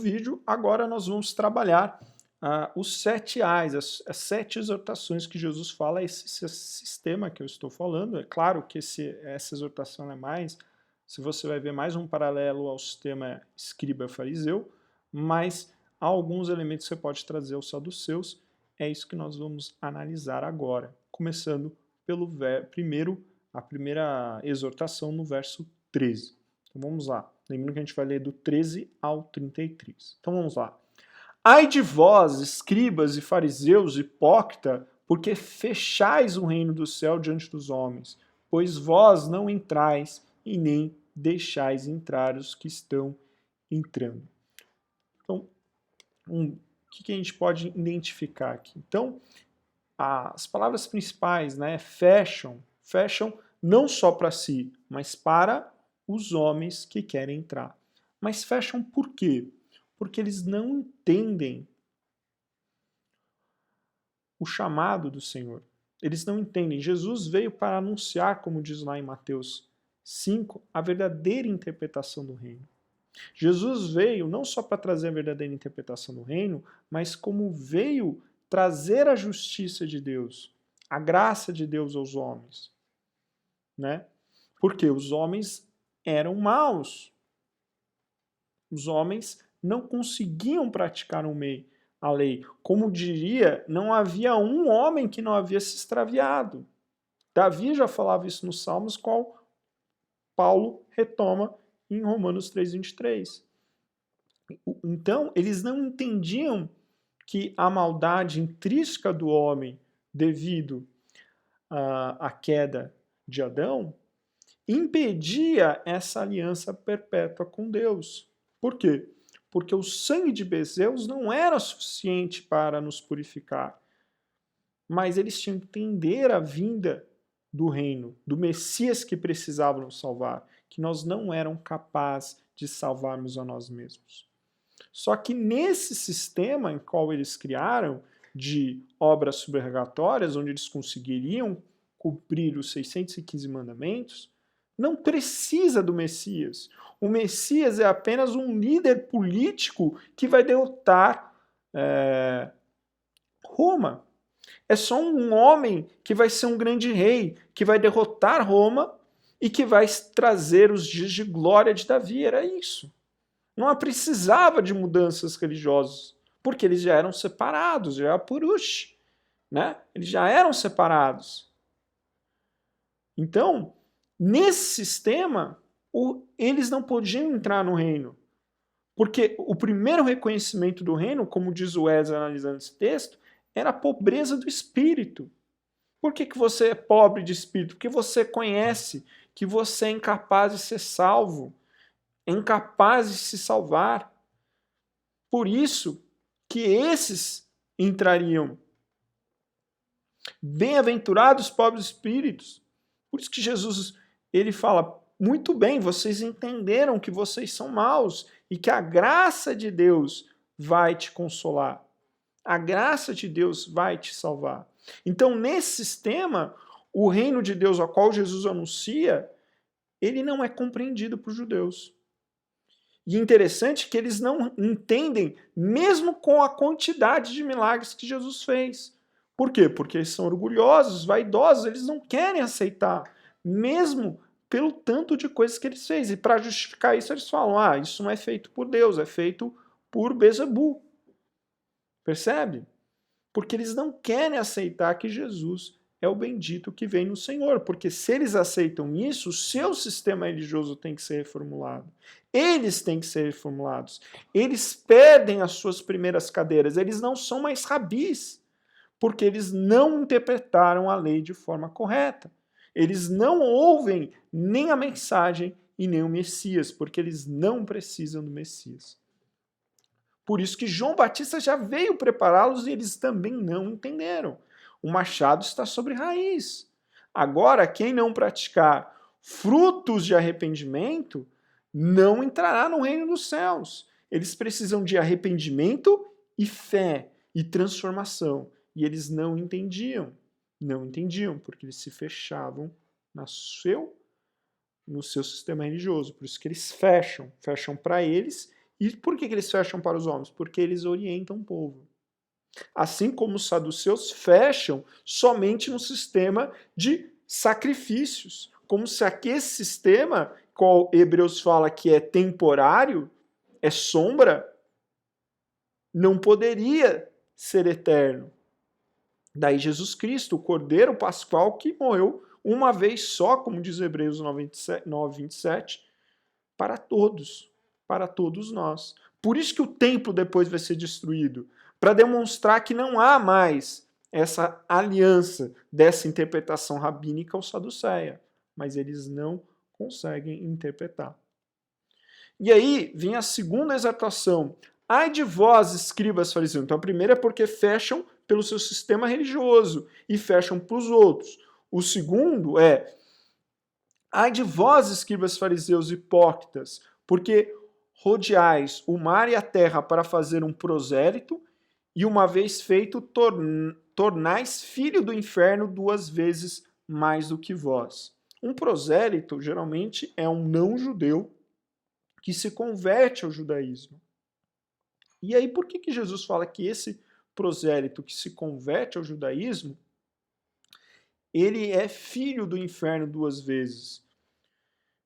vídeo, agora nós vamos trabalhar os 7 A's, as 7 exortações que Jesus fala, esse sistema que eu estou falando. É claro que essa exortação é mais, se você vai ver mais um paralelo ao sistema escriba-fariseu, mas alguns elementos você pode trazer aos saduceus. É isso que nós vamos analisar agora, começando pelo a primeira exortação no verso 13. Então vamos lá. Lembrando que a gente vai ler do 13 ao 33. Então vamos lá. Ai de vós, escribas e fariseus, hipócrita, porque fechais o reino do céu diante dos homens, pois vós não entrais e nem deixais entrar os que estão entrando. Então, o que a gente pode identificar aqui? Então, as palavras principais, né, fecham não só para si, mas para os homens que querem entrar. Mas fecham por quê? Porque eles não entendem o chamado do Senhor. Eles não entendem. Jesus veio para anunciar, como diz lá em Mateus 5, a verdadeira interpretação do reino. Jesus veio não só para trazer a verdadeira interpretação do reino, mas como veio trazer a justiça de Deus, a graça de Deus aos homens. Né? Porque os homens eram maus. Os homens não conseguiam praticar a lei. Como diria, não havia um homem que não havia se extraviado. Davi já falava isso nos Salmos, qual Paulo retoma em Romanos 3:23. Então, eles não entendiam que a maldade intrínseca do homem, devido à queda de Adão, impedia essa aliança perpétua com Deus. Por quê? Porque o sangue de Bezeus não era suficiente para nos purificar, mas eles tinham que entender a vinda do reino, do Messias que precisava nos salvar, que nós não éramos capazes de salvarmos a nós mesmos. Só que nesse sistema em qual eles criaram, de obras subrogatórias, onde eles conseguiriam cumprir os 615 mandamentos, não precisa do Messias. O Messias é apenas um líder político que vai derrotar Roma. É só um homem que vai ser um grande rei, que vai derrotar Roma e que vai trazer os dias de glória de Davi. Era isso. Não precisava de mudanças religiosas, porque eles já eram separados, já era Purush, né? Eles já eram separados. Então, nesse sistema, eles não podiam entrar no reino, porque o primeiro reconhecimento do reino, como diz o Ezra analisando esse texto, era a pobreza do espírito. Por que você é pobre de espírito? Porque você conhece que você é incapaz de ser salvo, é incapaz de se salvar. Por isso que esses entrariam. Bem-aventurados pobres espíritos. Por isso que Jesus ele fala, muito bem, vocês entenderam que vocês são maus e que a graça de Deus vai te consolar. A graça de Deus vai te salvar. Então, nesse sistema, o reino de Deus ao qual Jesus anuncia, ele não é compreendido por judeus. E é interessante que eles não entendem, mesmo com a quantidade de milagres que Jesus fez. Por quê? Porque eles são orgulhosos, vaidosos, eles não querem aceitar, mesmo pelo tanto de coisas que ele fez. E para justificar isso, eles falam, isso não é feito por Deus, é feito por Bezebu. Percebe? Porque eles não querem aceitar que Jesus é o bendito que vem no Senhor. Porque se eles aceitam isso, o seu sistema religioso tem que ser reformulado. Eles têm que ser reformulados. Eles perdem as suas primeiras cadeiras. Eles não são mais rabis. Porque eles não interpretaram a lei de forma correta. Eles não ouvem nem a mensagem e nem o Messias. Porque eles não precisam do Messias. Por isso que João Batista já veio prepará-los e eles também não entenderam. O machado está sobre raiz. Agora, quem não praticar frutos de arrependimento não entrará no reino dos céus. Eles precisam de arrependimento e fé e transformação. E eles não entendiam. Não entendiam, porque eles se fechavam no seu sistema religioso. Por isso que eles fecham para eles E por que eles fecham para os homens? Porque eles orientam o povo. Assim como os saduceus fecham somente no sistema de sacrifícios. Como se aquele sistema, qual Hebreus fala que é temporário, é sombra, não poderia ser eterno. Daí Jesus Cristo, o Cordeiro Pascual, que morreu uma vez só, como diz Hebreus 9:27, para todos nós. Por isso que o templo depois vai ser destruído, para demonstrar que não há mais essa aliança dessa interpretação rabínica ou saduceia, mas eles não conseguem interpretar. E aí vem a segunda exortação. Ai de vós, escribas fariseus. Então a primeira é porque fecham pelo seu sistema religioso e fecham para os outros. O segundo é: ai de vós, escribas fariseus hipócritas, porque rodeais o mar e a terra para fazer um prosélito, e uma vez feito, tornais filho do inferno 2 vezes mais do que vós. Um prosélito, geralmente, é um não-judeu que se converte ao judaísmo. E aí, por que Jesus fala que esse prosélito que se converte ao judaísmo, ele é filho do inferno 2 vezes?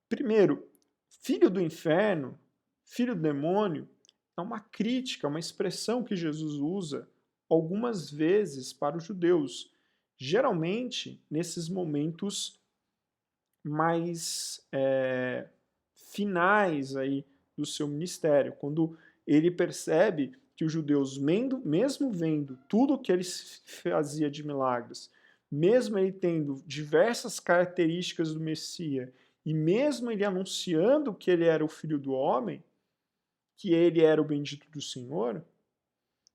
Primeiro, filho do inferno, filho do demônio, é uma crítica, uma expressão que Jesus usa algumas vezes para os judeus, geralmente nesses momentos mais finais aí do seu ministério, quando ele percebe que os judeus, mesmo vendo tudo o que ele fazia de milagres, mesmo ele tendo diversas características do Messias, e mesmo ele anunciando que ele era o Filho do Homem, que ele era o bendito do Senhor,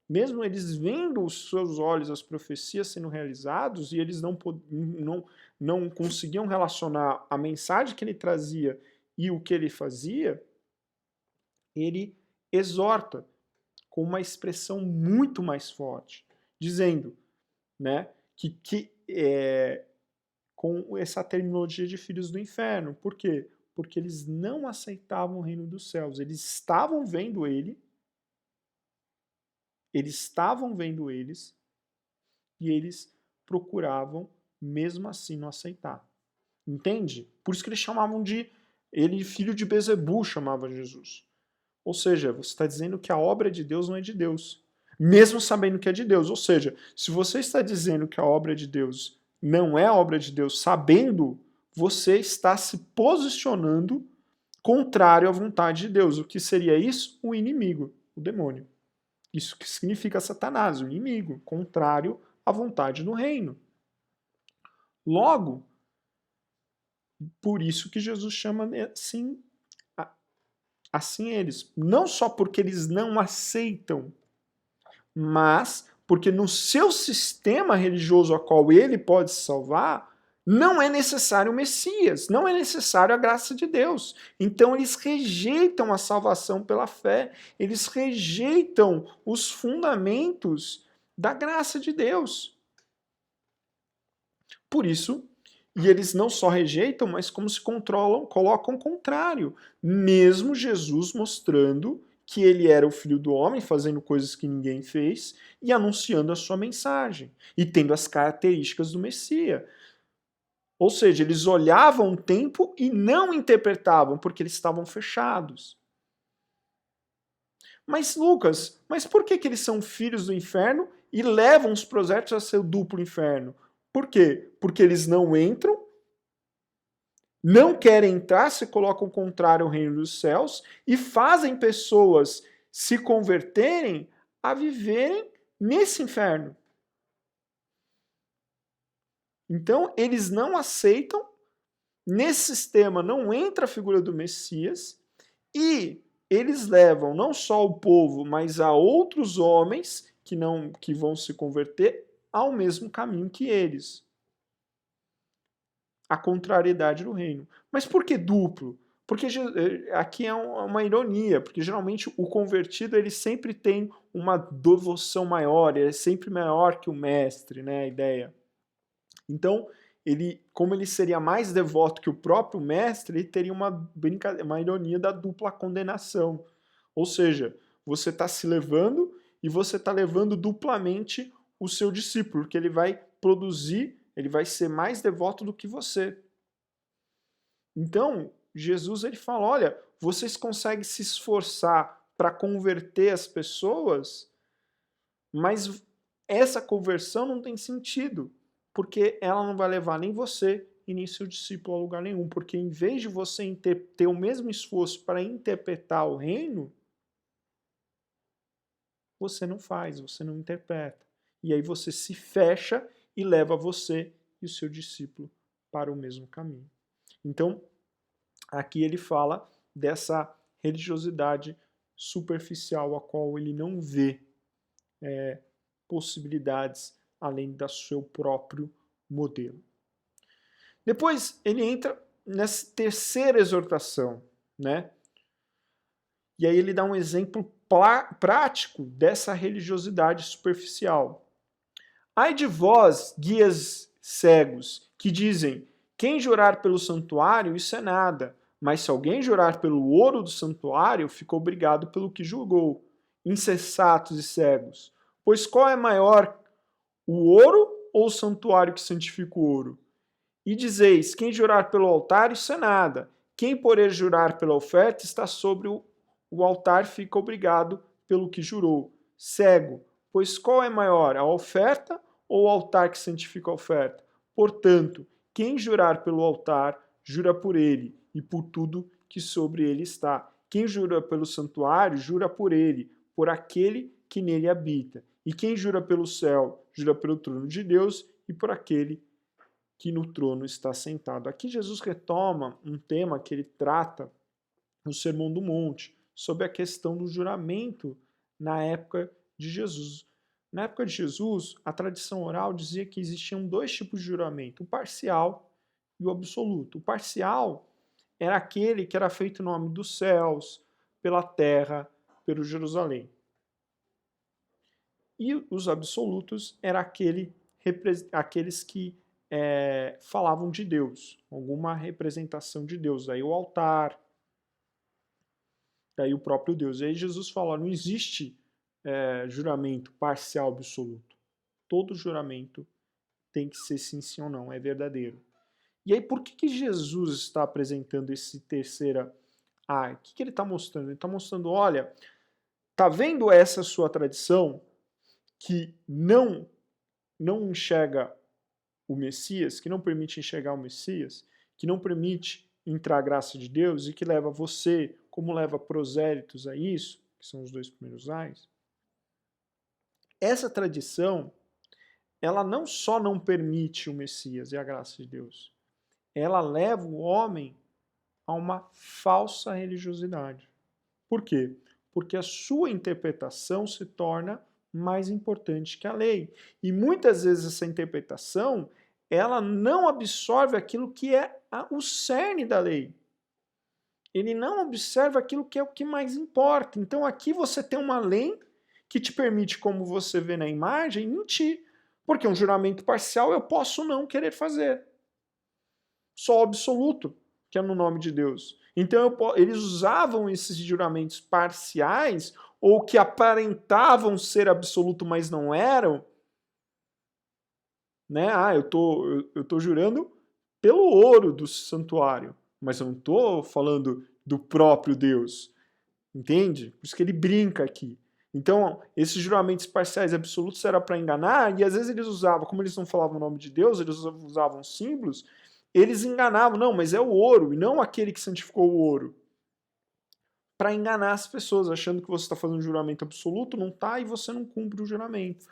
mesmo eles vendo os seus olhos as profecias sendo realizados, e eles não conseguiam relacionar a mensagem que ele trazia e o que ele fazia, ele exorta com uma expressão muito mais forte, dizendo, né, com essa terminologia de filhos do inferno. Por quê? Porque eles não aceitavam o reino dos céus. Eles estavam vendo eles, e eles procuravam, mesmo assim, não aceitar. Entende? Por isso que eles chamavam ele filho de Bezebu, chamava Jesus. Ou seja, você está dizendo que a obra é de Deus, não é de Deus. Mesmo sabendo que é de Deus. Ou seja, se você está dizendo que a obra é de Deus não é a obra de Deus, sabendo, você está se posicionando contrário à vontade de Deus. O que seria isso? O inimigo, o demônio. Isso que significa Satanás, o inimigo, contrário à vontade do reino. Logo, por isso que Jesus chama assim eles. Não só porque eles não aceitam, mas porque no seu sistema religioso a qual ele pode se salvar, não é necessário o Messias, não é necessário a graça de Deus. Então eles rejeitam a salvação pela fé, eles rejeitam os fundamentos da graça de Deus. Por isso, e eles não só rejeitam, mas como se colocam o contrário. Mesmo Jesus mostrando que ele era o Filho do Homem, fazendo coisas que ninguém fez, e anunciando a sua mensagem, e tendo as características do Messias. Ou seja, eles olhavam o tempo e não interpretavam, porque eles estavam fechados. Mas, Lucas, por que eles são filhos do inferno e levam os prosélitos a seu duplo inferno? Por quê? Porque eles não entram, não querem entrar, se colocam contrário ao reino dos céus e fazem pessoas se converterem a viverem nesse inferno. Então, eles não aceitam, nesse sistema não entra a figura do Messias, e eles levam não só o povo, mas a outros homens que vão se converter ao mesmo caminho que eles. A contrariedade do reino. Mas por que duplo? Porque aqui é uma ironia, porque geralmente o convertido ele sempre tem uma devoção maior, ele é sempre maior que o mestre, né, a ideia. Então, como ele seria mais devoto que o próprio mestre, ele teria uma ironia da dupla condenação. Ou seja, você está se levando e você está levando duplamente o seu discípulo, porque ele vai produzir, ele vai ser mais devoto do que você. Então, Jesus ele fala, olha, vocês conseguem se esforçar para converter as pessoas, mas essa conversão não tem sentido, porque ela não vai levar nem você e nem seu discípulo a lugar nenhum, porque em vez de você ter o mesmo esforço para interpretar o reino, você não faz, você não interpreta. E aí você se fecha e leva você e o seu discípulo para o mesmo caminho. Então, aqui ele fala dessa religiosidade superficial, a qual ele não vê possibilidades além do seu próprio modelo. Depois ele entra nessa terceira exortação, né? E aí ele dá um exemplo prático dessa religiosidade superficial. Ai de vós, guias cegos, que dizem, quem jurar pelo santuário, isso é nada, mas se alguém jurar pelo ouro do santuário, fica obrigado pelo que julgou. Insensatos e cegos. Pois qual é maior, o ouro ou o santuário que santifica o ouro? E dizeis, quem jurar pelo altar, isso é nada. Quem, porém, jurar pela oferta, está sobre o altar, fica obrigado pelo que jurou. Cego, pois qual é maior, a oferta ou o altar que santifica a oferta? Portanto, quem jurar pelo altar, jura por ele e por tudo que sobre ele está. Quem jura pelo santuário, jura por ele, por aquele que nele habita. E quem jura pelo céu, jura pelo trono de Deus e por aquele que no trono está sentado. Aqui Jesus retoma um tema que ele trata no Sermão do Monte, sobre a questão do juramento na época de Jesus. Na época de Jesus, a tradição oral dizia que existiam dois tipos de juramento, o parcial e o absoluto. O parcial era aquele que era feito em nome dos céus, pela terra, pelo Jerusalém. E os absolutos eram aqueles que falavam de Deus, alguma representação de Deus. Daí o altar, daí o próprio Deus. E aí Jesus fala, não existe juramento parcial absoluto. Todo juramento tem que ser sim, sim ou não, é verdadeiro. E aí por que Jesus está apresentando esse terceira A? O que ele está mostrando? Ele está mostrando, olha, tá vendo essa sua tradição que não enxerga o Messias, que não permite enxergar o Messias, que não permite entrar a graça de Deus e que leva você, como leva prosélitos a isso, que são os dois primeiros ais, essa tradição, ela não só não permite o Messias e a graça de Deus, ela leva o homem a uma falsa religiosidade. Por quê? Porque a sua interpretação se torna mais importante que a lei. E muitas vezes essa interpretação, ela não absorve aquilo que é o cerne da lei. Ele não observa aquilo que é o que mais importa. Então aqui você tem uma lei que te permite, como você vê na imagem, mentir. Porque um juramento parcial eu posso não querer fazer. Só o absoluto, que é no nome de Deus. Então eles usavam esses juramentos parciais, ou que aparentavam ser absoluto, mas não eram. Né? Ah, eu tô jurando pelo ouro do santuário, mas eu não estou falando do próprio Deus. Entende? Por isso que ele brinca aqui. Então, esses juramentos parciais e absolutos era para enganar, e às vezes eles usavam, como eles não falavam o nome de Deus, eles usavam símbolos, eles enganavam, não, mas é o ouro, e não aquele que santificou o ouro. Para enganar as pessoas, achando que você está fazendo um juramento absoluto, não está, e você não cumpre o juramento.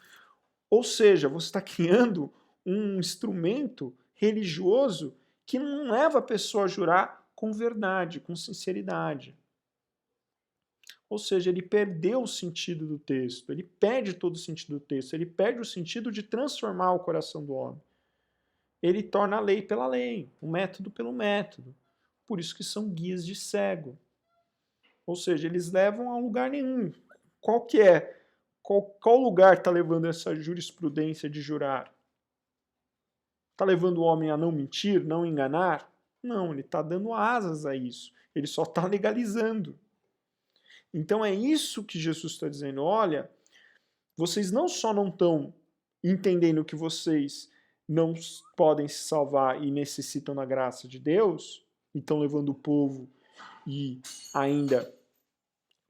Ou seja, você está criando um instrumento religioso que não leva a pessoa a jurar com verdade, com sinceridade. Ou seja, ele perdeu o sentido do texto, ele perde todo o sentido do texto, ele perde o sentido de transformar o coração do homem. Ele torna a lei pela lei, o método pelo método. Por isso que são guias de cego. Ou seja, eles levam a lugar nenhum. Qual que é? Qual lugar está levando essa jurisprudência de jurar? Está levando o homem a não mentir, não enganar? Não, ele está dando asas a isso. Ele só está legalizando. Então é isso que Jesus está dizendo, olha, vocês não só não estão entendendo que vocês não podem se salvar e necessitam da graça de Deus, e estão levando o povo e ainda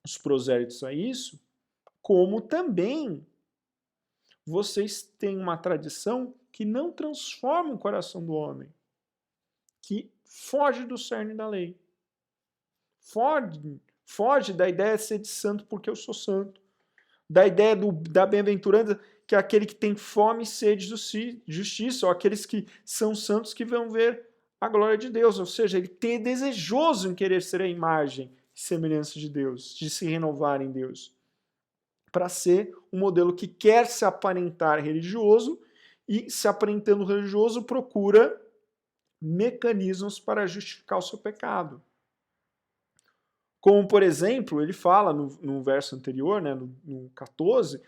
os prosélitos a isso, como também vocês têm uma tradição que não transforma o coração do homem, que foge do cerne da lei. Foge da ideia de ser de santo porque eu sou santo. Da ideia da bem-aventurança, que é aquele que tem fome e sede de justiça, ou aqueles que são santos que vão ver a glória de Deus. Ou seja, ele é desejoso em querer ser a imagem e semelhança de Deus, de se renovar em Deus. Para ser um modelo que quer se aparentar religioso e, se aparentando religioso, procura mecanismos para justificar o seu pecado. Como, por exemplo, ele fala no verso anterior, né, no 14,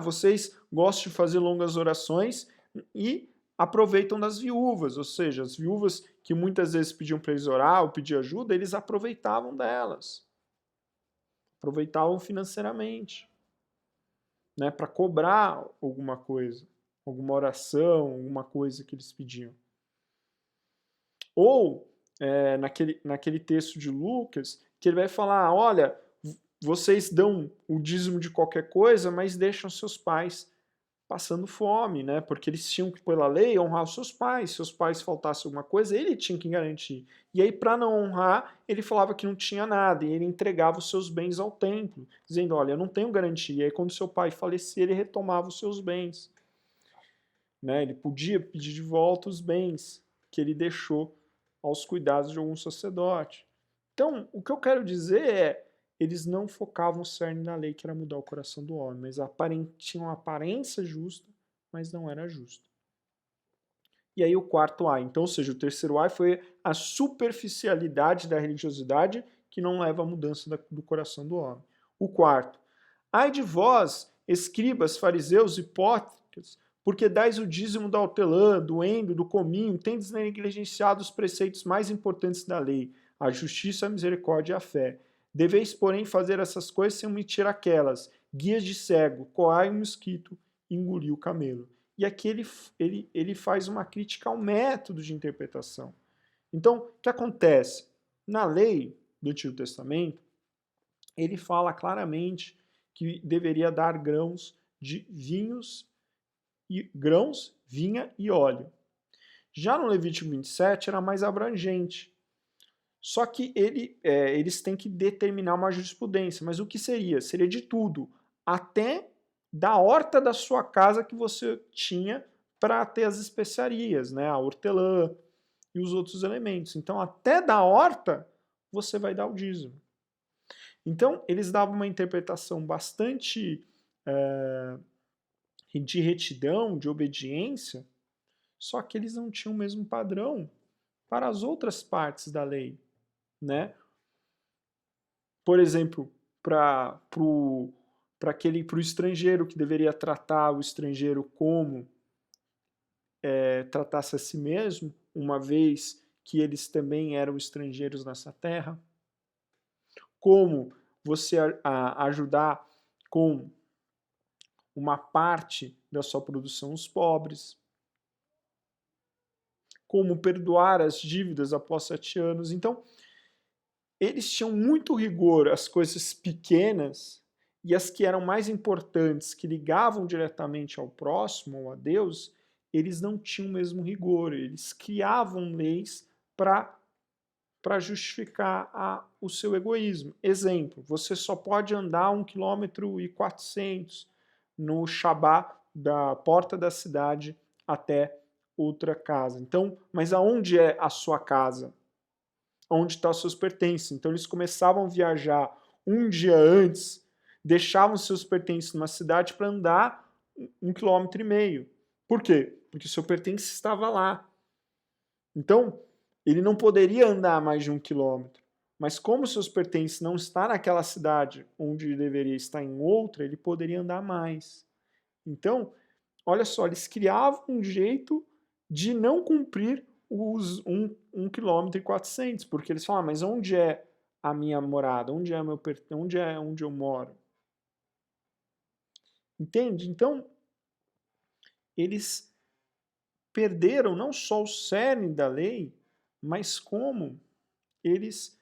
vocês gostam de fazer longas orações e aproveitam das viúvas, ou seja, as viúvas que muitas vezes pediam para eles orar ou pedir ajuda, eles aproveitavam delas. Aproveitavam financeiramente, né, para cobrar alguma coisa, alguma oração, alguma coisa que eles pediam. Ou, naquele texto de Lucas, que ele vai falar, olha, vocês dão o dízimo de qualquer coisa, mas deixam seus pais passando fome, né? Porque eles tinham que, pela lei, honrar os seus pais. Se os pais faltassem alguma coisa, ele tinha que garantir. E aí, para não honrar, ele falava que não tinha nada, e ele entregava os seus bens ao templo, dizendo, olha, eu não tenho garantia. E aí, quando seu pai falecia, ele retomava os seus bens. Né? Ele podia pedir de volta os bens que ele deixou aos cuidados de algum sacerdote. Então, o que eu quero dizer é, eles não focavam o cerne na lei, que era mudar o coração do homem, mas tinham uma aparência justa, mas não era justa. E aí o quarto A, então, ou seja, o terceiro A foi a superficialidade da religiosidade que não leva à mudança do coração do homem. O quarto, ai de vós, escribas, fariseus, hipócritas, porque dais o dízimo da hortelã, do endo, do cominho, tendes negligenciado os preceitos mais importantes da lei, a justiça, a misericórdia e a fé. Deveis, porém, fazer essas coisas sem omitir aquelas, guias de cego, coai o mosquito, engolir o camelo. E aqui ele faz uma crítica ao método de interpretação. Então, o que acontece? Na lei do Antigo Testamento, ele fala claramente que deveria dar grãos de grãos, vinha e óleo. Já no Levítico 27 era mais abrangente. Só que eles têm que determinar uma jurisprudência. Mas o que seria? Seria de tudo, até da horta da sua casa que você tinha para ter as especiarias, né? A hortelã e os outros elementos. Então, até da horta, você vai dar o dízimo. Então, eles davam uma interpretação bastante de retidão, de obediência, só que eles não tinham o mesmo padrão para as outras partes da lei, né? Por exemplo, para o estrangeiro, que deveria tratar o estrangeiro como tratasse a si mesmo, uma vez que eles também eram estrangeiros nessa terra. Como você ajudar com uma parte da sua produção os pobres. Como perdoar as dívidas após 7 anos. Então, eles tinham muito rigor às coisas pequenas e as que eram mais importantes, que ligavam diretamente ao próximo, ou a Deus, eles não tinham o mesmo rigor. Eles criavam leis para justificar o seu egoísmo. Exemplo, você só pode andar 1,4 km no Shabá da porta da cidade até outra casa. Então, mas aonde é a sua casa? Onde estão os seus pertences? Então eles começavam a viajar um dia antes, deixavam seus pertences numa cidade para andar 1,5 km. Por quê? Porque o seu pertence estava lá. Então, ele não poderia andar mais de 1 quilômetro. Mas como seus pertences não estão naquela cidade onde ele deveria estar em outra, ele poderia andar mais. Então, olha só, eles criavam um jeito de não cumprir os 1,4 km, porque eles falam, mas onde é a minha morada? Onde eu moro? Entende? Então, eles perderam não só o cerne da lei, mas como eles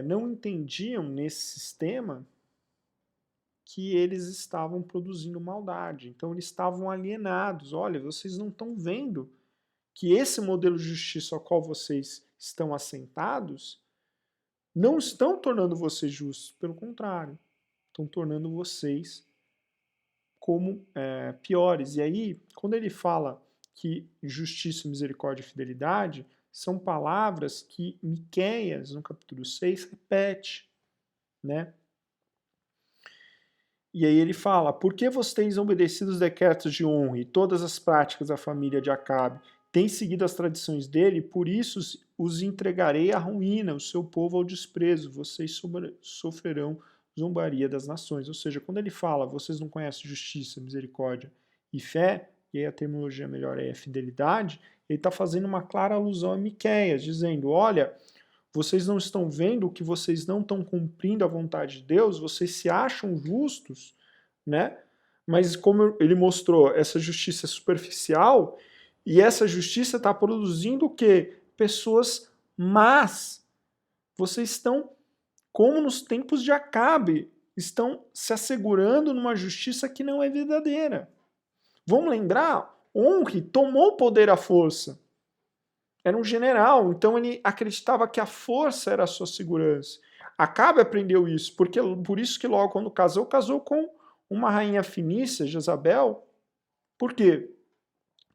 não entendiam nesse sistema que eles estavam produzindo maldade. Então, eles estavam alienados. Olha, vocês não estão vendo que esse modelo de justiça ao qual vocês estão assentados não estão tornando vocês justos, pelo contrário, estão tornando vocês como piores. E aí, quando ele fala que justiça, misericórdia e fidelidade são palavras que Miqueias, no capítulo 6, repete, né? E aí ele fala, por que vocês têm obedecido os decretos de honra e todas as práticas da família de Acabe, têm seguido as tradições dele, por isso os entregarei à ruína, o seu povo ao desprezo, vocês sofrerão zombaria das nações. Ou seja, quando ele fala, vocês não conhecem justiça, misericórdia e fé, e aí a terminologia melhor é fidelidade, ele está fazendo uma clara alusão a Miqueias, dizendo, olha, vocês não estão vendo que vocês não estão cumprindo a vontade de Deus, vocês se acham justos, né? Mas como ele mostrou, essa justiça é superficial, e essa justiça está produzindo o quê? Pessoas más. Vocês estão, como nos tempos de Acabe, estão se assegurando numa justiça que não é verdadeira. Vamos lembrar, Onri tomou o poder à força. Era um general, então ele acreditava que a força era a sua segurança. Acabe aprendeu isso, porque por isso que logo quando casou com uma rainha fenícia, Jezabel. Por quê?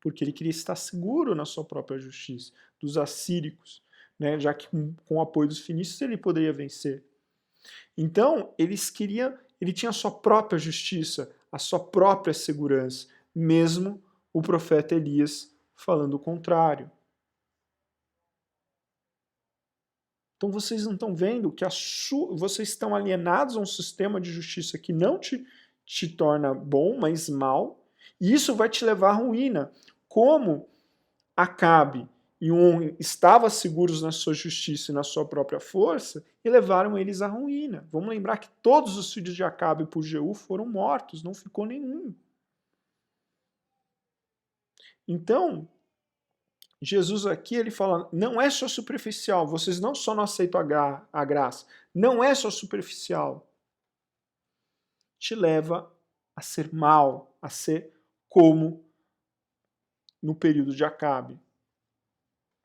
Porque ele queria estar seguro na sua própria justiça, dos assíricos, né? Já que com o apoio dos fenícios ele poderia vencer. Então, ele tinha a sua própria justiça, a sua própria segurança, mesmo o profeta Elias falando o contrário. Então vocês não estão vendo que vocês estão alienados a um sistema de justiça que não te torna bom, mas mal, e isso vai te levar à ruína. Como Acabe e On estavam seguros na sua justiça e na sua própria força, e levaram eles à ruína. Vamos lembrar que todos os filhos de Acabe por Jeú foram mortos, não ficou nenhum. Então, Jesus aqui, ele fala, não é só superficial, vocês não só não aceitam a graça, não é só superficial. Te leva a ser mal, a ser como no período de Acabe,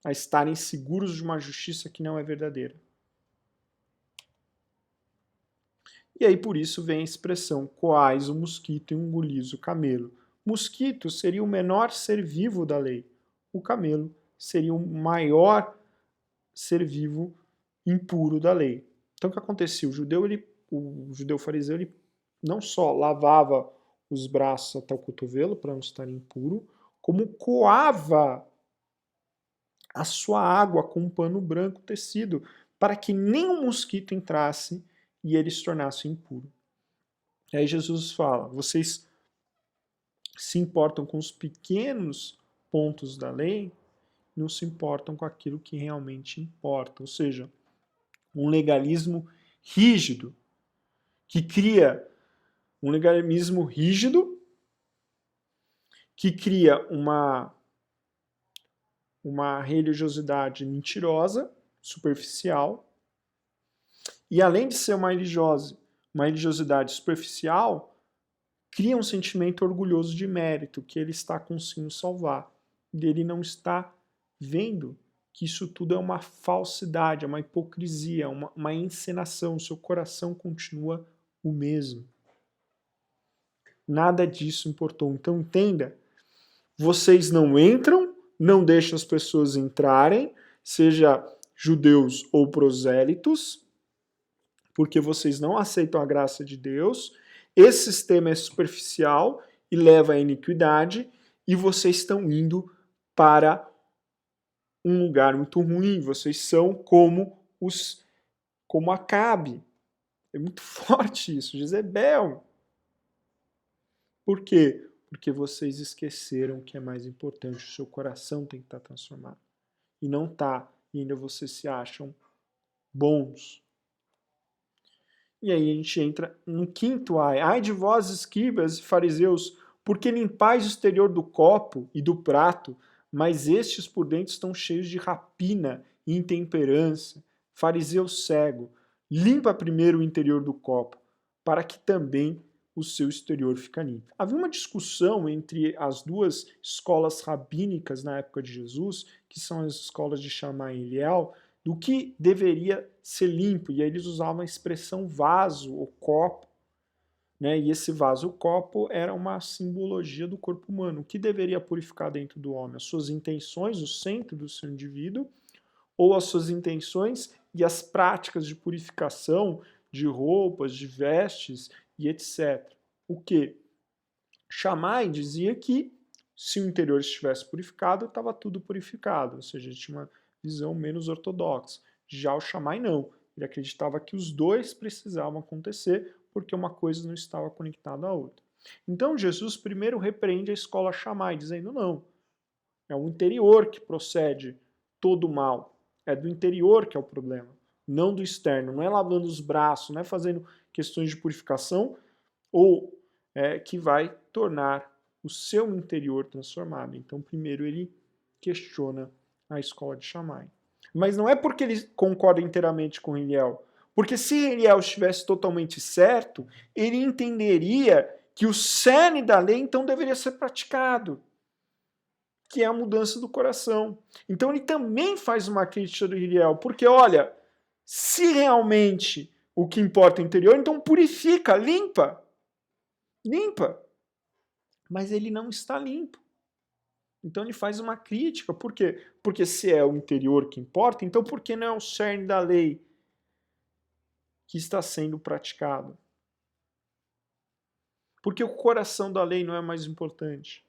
a estarem seguros de uma justiça que não é verdadeira. E aí por isso vem a expressão, coais o mosquito e engolis o camelo. Mosquito seria o menor ser vivo da lei, o camelo seria o maior ser vivo impuro da lei. Então o que acontecia? O judeu fariseu, ele não só lavava os braços até o cotovelo para não estar impuro, como coava a sua água com um pano branco tecido, para que nenhum mosquito entrasse e ele se tornasse impuro. E aí Jesus fala, vocês se importam com os pequenos pontos da lei, não se importam com aquilo que realmente importa. Ou seja, um legalismo rígido, que cria um legalismo rígido, que cria uma religiosidade mentirosa, superficial, e além de ser uma religiosidade superficial, cria um sentimento orgulhoso de mérito, que ele está conseguindo salvar. E ele não está vendo que isso tudo é uma falsidade, é uma hipocrisia, uma encenação. Seu coração continua o mesmo. Nada disso importou. Então entenda, vocês não entram, não deixam as pessoas entrarem, seja judeus ou prosélitos, porque vocês não aceitam a graça de Deus. Esse sistema é superficial e leva à iniquidade, e vocês estão indo para um lugar muito ruim. Vocês são como Acabe. É muito forte isso, Jezebel. Por quê? Porque vocês esqueceram o que é mais importante. O seu coração tem que estar transformado. E não está. E ainda vocês se acham bons. E aí a gente entra no quinto ai. Ai de vós, escribas e fariseus, porque limpais o exterior do copo e do prato, mas estes por dentro estão cheios de rapina e intemperança. Fariseu cego, limpa primeiro o interior do copo, para que também o seu exterior fique limpo. Havia uma discussão entre as duas escolas rabínicas na época de Jesus, que são as escolas de Shammai e Eliel, do que deveria ser limpo. E aí eles usavam a expressão vaso ou copo, né? E esse vaso ou copo era uma simbologia do corpo humano. O que deveria purificar dentro do homem? As suas intenções, o centro do seu indivíduo, ou as suas intenções e as práticas de purificação de roupas, de vestes e etc. O que? Shammai dizia que se o interior estivesse purificado, estava tudo purificado, ou seja, tinha uma visão menos ortodoxa. Já o Shammai não, ele acreditava que os dois precisavam acontecer porque uma coisa não estava conectada à outra. Então Jesus primeiro repreende a escola Shammai, dizendo não, é o interior que procede todo o mal, é do interior que é o problema, não do externo, não é lavando os braços, não é fazendo questões de purificação ou que vai tornar o seu interior transformado. Então, primeiro ele questiona a escola de Shammai. Mas não é porque ele concorda inteiramente com Hillel, porque se Hillel estivesse totalmente certo, ele entenderia que o cerne da lei então deveria ser praticado, que é a mudança do coração. Então ele também faz uma crítica do Hillel, porque olha, se realmente o que importa é o interior, então purifica, limpa. Limpa. Mas ele não está limpo. Então ele faz uma crítica. Por quê? Porque se é o interior que importa, então por que não é o cerne da lei que está sendo praticado? Porque o coração da lei não é mais importante.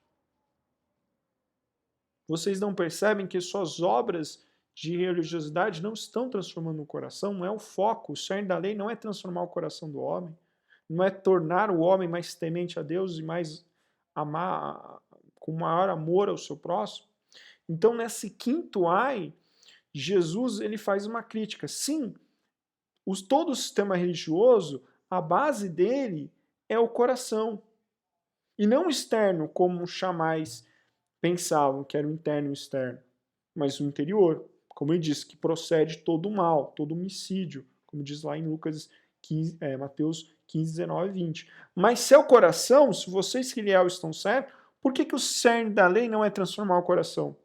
Vocês não percebem que suas obras de religiosidade não estão transformando o coração? Não é o foco. O cerne da lei não é transformar o coração do homem. Não é tornar o homem mais temente a Deus e mais amar com maior amor ao seu próximo. Então, nesse quinto ai, Jesus ele faz uma crítica. Sim, todo o sistema religioso, a base dele é o coração. E não o externo, como os chamais pensavam, que era o interno e o externo, mas o interior. Como ele disse, que procede todo o mal, todo homicídio, como diz lá em Mateus 15, 19 e 20. Mas se é o coração, se vocês que Hillel estão certos, por que o cerne da lei não é transformar o coração?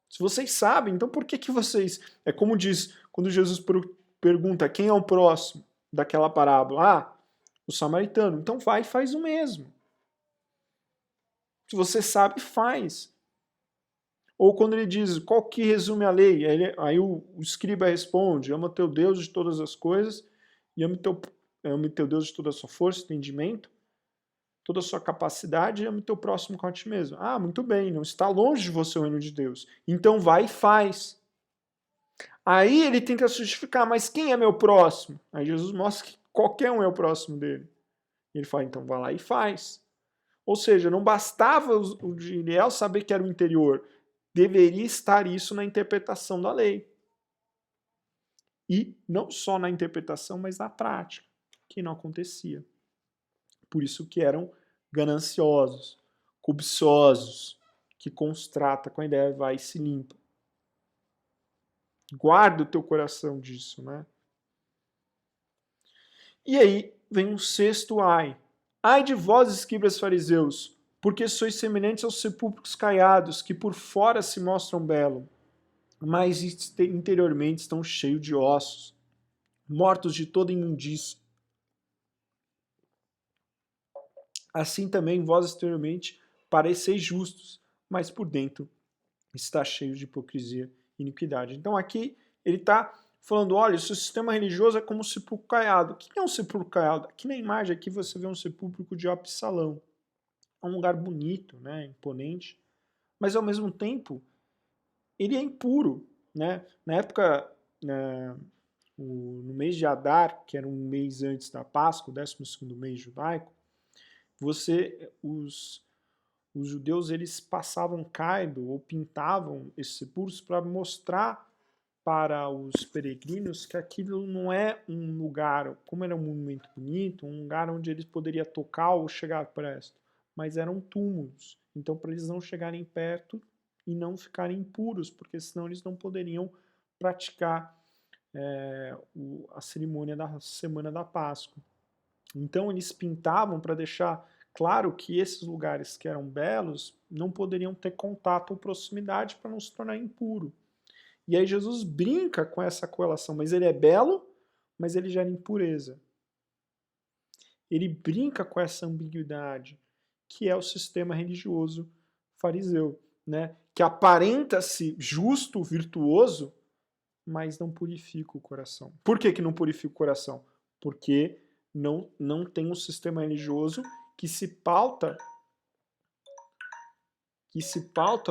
Se vocês sabem, então por que vocês... É como diz, quando Jesus pergunta quem é o próximo daquela parábola. Ah, o samaritano. Então vai e faz o mesmo. Se você sabe, faz. Ou quando ele diz, qual que resume a lei? Aí o escriba responde, ama teu Deus de todas as coisas e ame teu Deus de toda a sua força, entendimento, toda a sua capacidade e ame teu próximo como a ti mesmo. Ah, muito bem, não está longe de você o reino de Deus. Então vai e faz. Aí ele tenta justificar, mas quem é meu próximo? Aí Jesus mostra que qualquer um é o próximo dele. E ele fala, então vai lá e faz. Ou seja, não bastava o Giliel saber que era o interior, deveria estar isso na interpretação da lei. E não só na interpretação, mas na prática, que não acontecia. Por isso que eram gananciosos, cobiçosos, que constrata com a ideia vai e se limpa. Guarda o teu coração disso, né? E aí vem um sexto ai. Ai de vós, escribas fariseus, porque sois semelhantes aos sepulcros caiados, que por fora se mostram belos, mas interiormente estão cheios de ossos, mortos de toda imundícia. Assim também vós exteriormente pareceis justos, mas por dentro está cheio de hipocrisia e iniquidade. Então aqui ele está falando, olha, o seu sistema religioso é como um sepulcro caiado. O que é um sepulcro caiado? Aqui na imagem aqui você vê um sepulcro de Absalão. É um lugar bonito, né, imponente, mas ao mesmo tempo ele é impuro, né? Na época, no mês de Adar, que era um mês antes da Páscoa, o 12º mês judaico, os os judeus eles passavam cardo ou pintavam esses sepulcros para mostrar para os peregrinos que aquilo não é um lugar, como era um monumento bonito, um lugar onde eles poderiam tocar ou chegar perto, mas eram túmulos. Então, para eles não chegarem perto e não ficarem impuros, porque senão eles não poderiam praticar a cerimônia da Semana da Páscoa. Então, eles pintavam para deixar claro que esses lugares que eram belos não poderiam ter contato ou proximidade para não se tornar impuro. E aí Jesus brinca com essa correlação, mas ele é belo, mas ele gera impureza. Ele brinca com essa ambiguidade, que é o sistema religioso fariseu, né? Que aparenta-se justo, virtuoso, mas não purifica o coração. Por que não purifica o coração? Porque não tem um sistema religioso que se pauta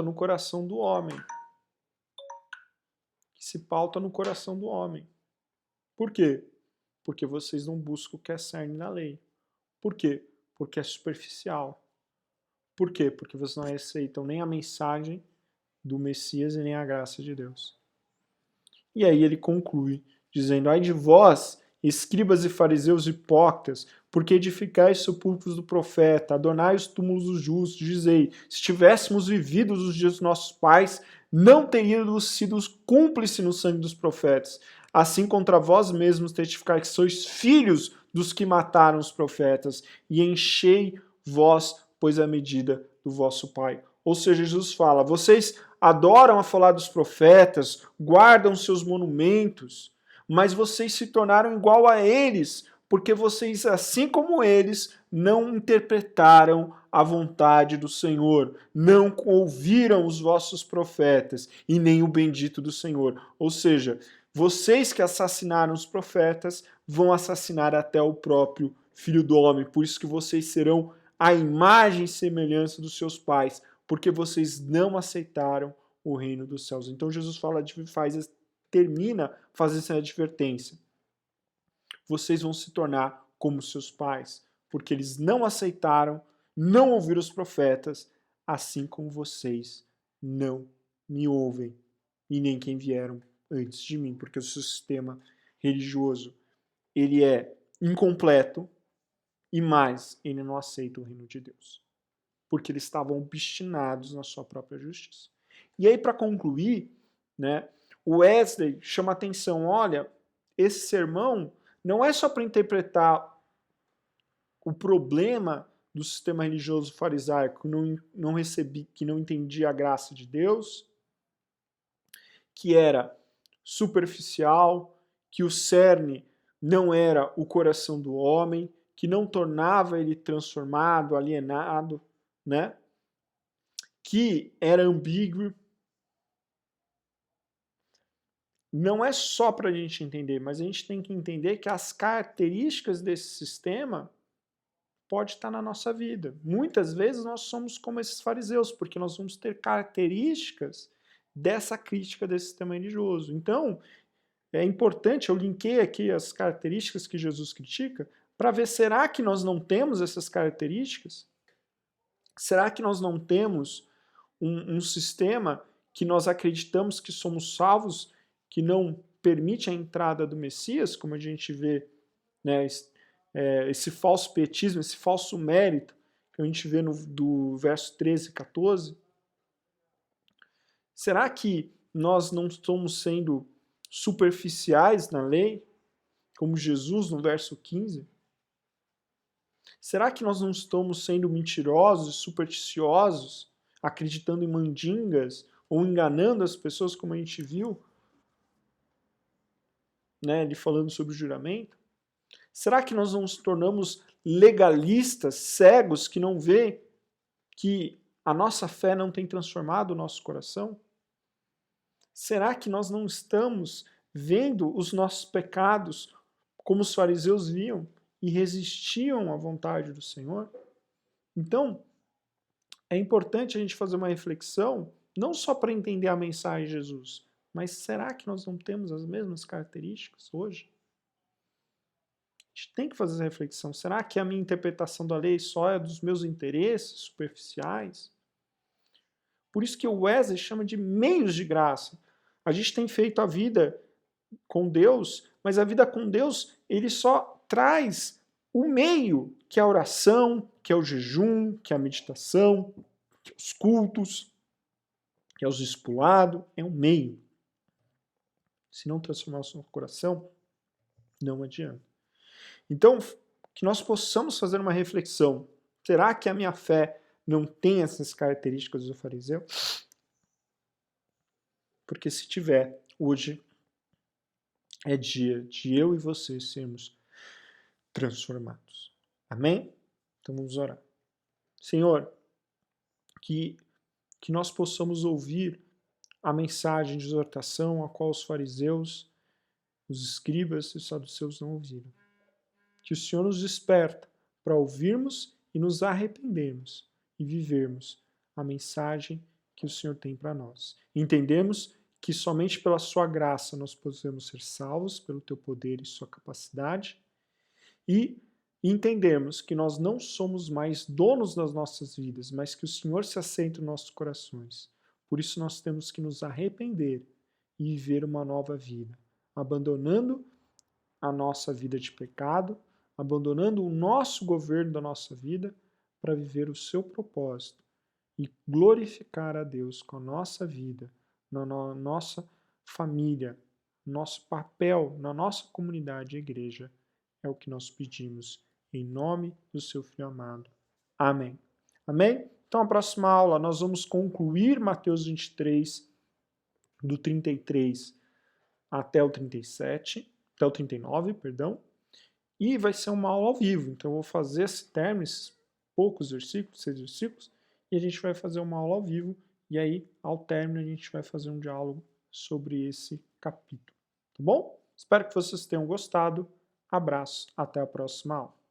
no coração do homem. Se pauta no coração do homem. Por quê? Porque vocês não buscam o que é cerne da lei. Por quê? Porque é superficial. Por quê? Porque vocês não aceitam nem a mensagem do Messias e nem a graça de Deus. E aí ele conclui, dizendo, ai de vós, escribas e fariseus hipócritas, porque edificais sepulcros do profeta, adornai os túmulos dos justos, dizei, se tivéssemos vivido os dias dos nossos pais, não teríamos sido cúmplices no sangue dos profetas. Assim contra vós mesmos testificai que sois filhos dos que mataram os profetas, e enchei vós, pois a medida do vosso pai. Ou seja, Jesus fala, vocês adoram a falar dos profetas, guardam seus monumentos, mas vocês se tornaram igual a eles, porque vocês, assim como eles, não interpretaram a vontade do Senhor, não ouviram os vossos profetas e nem o bendito do Senhor. Ou seja, vocês que assassinaram os profetas vão assassinar até o próprio Filho do Homem, por isso que vocês serão a imagem e semelhança dos seus pais, porque vocês não aceitaram o reino dos céus. Então Jesus termina fazendo essa advertência. Vocês vão se tornar como seus pais, porque eles não aceitaram, não ouviram os profetas, assim como vocês não me ouvem, e nem quem vieram antes de mim, porque o sistema religioso ele é incompleto e mais, ele não aceita o reino de Deus, porque eles estavam obstinados na sua própria justiça. E aí, para concluir, né, o Wesley chama atenção, olha, esse sermão não é só para interpretar o problema do sistema religioso farisaico que não entendia a graça de Deus, que era superficial, que o cerne não era o coração do homem, que não tornava ele transformado, alienado, né? Que era ambíguo. Não é só para a gente entender, mas a gente tem que entender que as características desse sistema pode estar na nossa vida. Muitas vezes nós somos como esses fariseus, porque nós vamos ter características dessa crítica desse sistema religioso. Então, é importante, eu linkei aqui as características que Jesus critica, para ver, será que nós não temos essas características? Será que nós não temos um sistema que nós acreditamos que somos salvos, que não permite a entrada do Messias, como a gente vê, né, esse falso pietismo, esse falso mérito, que a gente vê do verso 13 e 14? Será que nós não estamos sendo superficiais na lei, como Jesus no verso 15? Será que nós não estamos sendo mentirosos e supersticiosos, acreditando em mandingas ou enganando as pessoas, como a gente viu, né, ele falando sobre o juramento? Será que nós não nos tornamos legalistas, cegos, que não vê que a nossa fé não tem transformado o nosso coração? Será que nós não estamos vendo os nossos pecados como os fariseus viam e resistiam à vontade do Senhor? Então, é importante a gente fazer uma reflexão, não só para entender a mensagem de Jesus, mas será que nós não temos as mesmas características hoje? A gente tem que fazer essa reflexão. Será que a minha interpretação da lei só é dos meus interesses superficiais? Por isso que o Wesley chama de meios de graça. A gente tem feito a vida com Deus, mas a vida com Deus, ele só traz o meio, que é a oração, que é o jejum, que é a meditação, que é os cultos, que é os discipulados, é um meio. Se não transformar o seu coração, não adianta. Então, que nós possamos fazer uma reflexão. Será que a minha fé não tem essas características do fariseu? Porque se tiver, hoje é dia de eu e você sermos transformados. Amém? Então vamos orar. Senhor, que nós possamos ouvir a mensagem de exortação a qual os fariseus, os escribas e os saduceus não ouviram. Que o Senhor nos desperta para ouvirmos e nos arrependermos e vivermos a mensagem que o Senhor tem para nós. Entendemos que somente pela sua graça nós podemos ser salvos, pelo teu poder e sua capacidade, e entendemos que nós não somos mais donos das nossas vidas, mas que o Senhor se assenta nos nossos corações. Por isso nós temos que nos arrepender e viver uma nova vida, abandonando a nossa vida de pecado, abandonando o nosso governo da nossa vida para viver o seu propósito e glorificar a Deus com a nossa vida, na nossa família, nosso papel na nossa comunidade e igreja. É o que nós pedimos em nome do seu Filho amado. Amém. Amém? Então, a próxima aula nós vamos concluir Mateus 23, do 33 até o 37, até o 39, perdão, e vai ser uma aula ao vivo. Então, eu vou fazer esse término, esses poucos versículos, 6 versículos, e a gente vai fazer uma aula ao vivo, e aí, ao término, a gente vai fazer um diálogo sobre esse capítulo. Tá bom? Espero que vocês tenham gostado. Abraço, até a próxima aula.